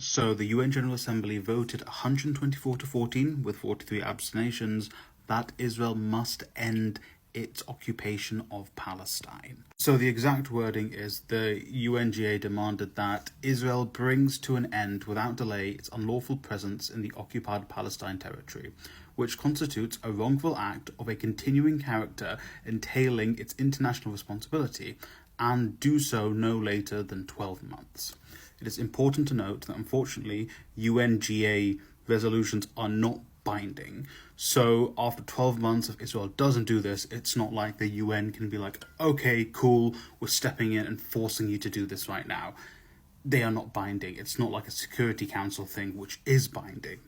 So the UN General Assembly voted 124 to 14 with 43 abstentions that Israel must end its occupation of Palestine. So the exact wording is the UNGA demanded that Israel brings to an end without delay its unlawful presence in the occupied Palestine territory, which constitutes a wrongful act of a continuing character entailing its international responsibility, and do so no later than 12 months. It is important to note that unfortunately UNGA resolutions are not binding. So after 12 months, if Israel doesn't do this, it's not like the UN can be like, okay, cool, we're stepping in and forcing you to do this right now. They are not binding. It's not like a Security Council thing, which is binding.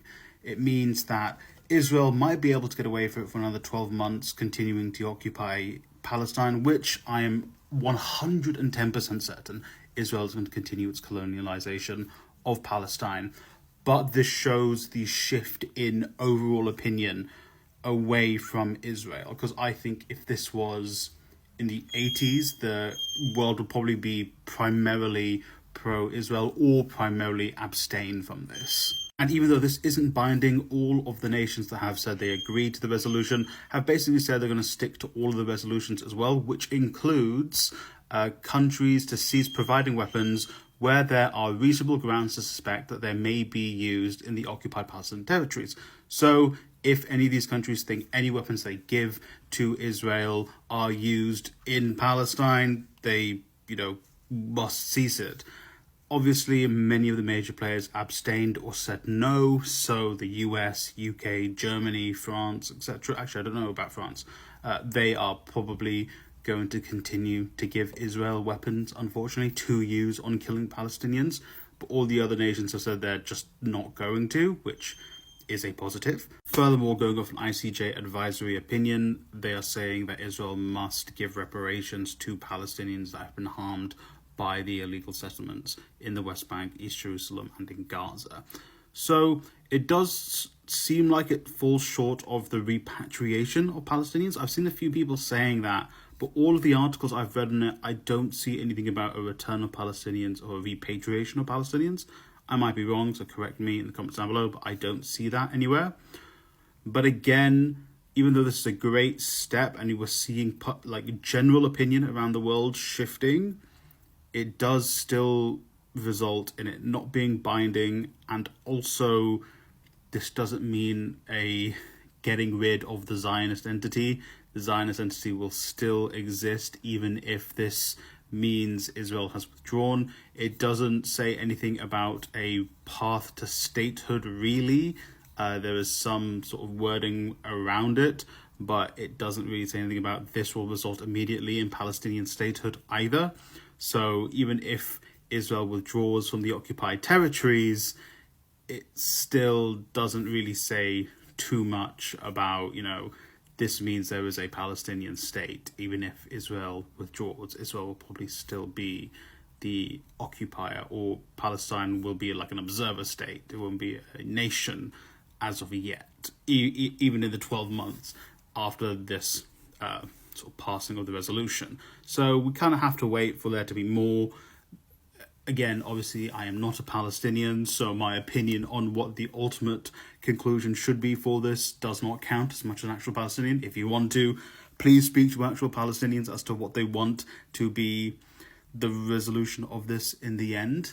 It means that Israel might be able to get away with it for another 12 months, continuing to occupy Palestine, which I am 110% certain Israel is going to continue its colonialization of Palestine. But this shows the shift in overall opinion away from Israel. Because I think if this was in the 80s, the world would probably be primarily pro-Israel or primarily abstain from this. And even though this isn't binding, all of the nations that have said they agreed to the resolution have basically said they're going to stick to all of the resolutions as well, which includes countries to cease providing weapons where there are reasonable grounds to suspect that they may be used in the occupied Palestinian territories. So if any of these countries think any weapons they give to Israel are used in Palestine, they, must cease it. Obviously, many of the major players abstained or said no, so the US, UK, Germany, France, etc. Actually, I don't know about France. They are probably going to continue to give Israel weapons, unfortunately, to use on killing Palestinians. But all the other nations have said they're just not going to, which is a positive. Furthermore, going off an ICJ advisory opinion, they are saying that Israel must give reparations to Palestinians that have been harmed by the illegal settlements in the West Bank, East Jerusalem, and in Gaza. So it does seem like it falls short of the repatriation of Palestinians. I've seen a few people saying that, but all of the articles I've read in it, I don't see anything about a return of Palestinians or a repatriation of Palestinians. I might be wrong, so correct me in the comments down below, but I don't see that anywhere. But again, even though this is a great step and we're seeing general opinion around the world shifting, it does still result in it not being binding, and also this doesn't mean a getting rid of the Zionist entity. The Zionist entity will still exist even if this means Israel has withdrawn. It doesn't say anything about a path to statehood, really. There is some sort of wording around it, but it doesn't really say anything about this will result immediately in Palestinian statehood either. So even if Israel withdraws from the occupied territories, it still doesn't really say too much about, this means there is a Palestinian state. Even if Israel withdraws, Israel will probably still be the occupier, or Palestine will be like an observer state. It won't be a nation as of yet, even in the 12 months after this sort of passing of the resolution. So we kind of have to wait for there to be more. Again, obviously, I am not a Palestinian, so my opinion on what the ultimate conclusion should be for this does not count as much as an actual Palestinian. If you want to, please speak to actual Palestinians as to what they want to be the resolution of this in the end.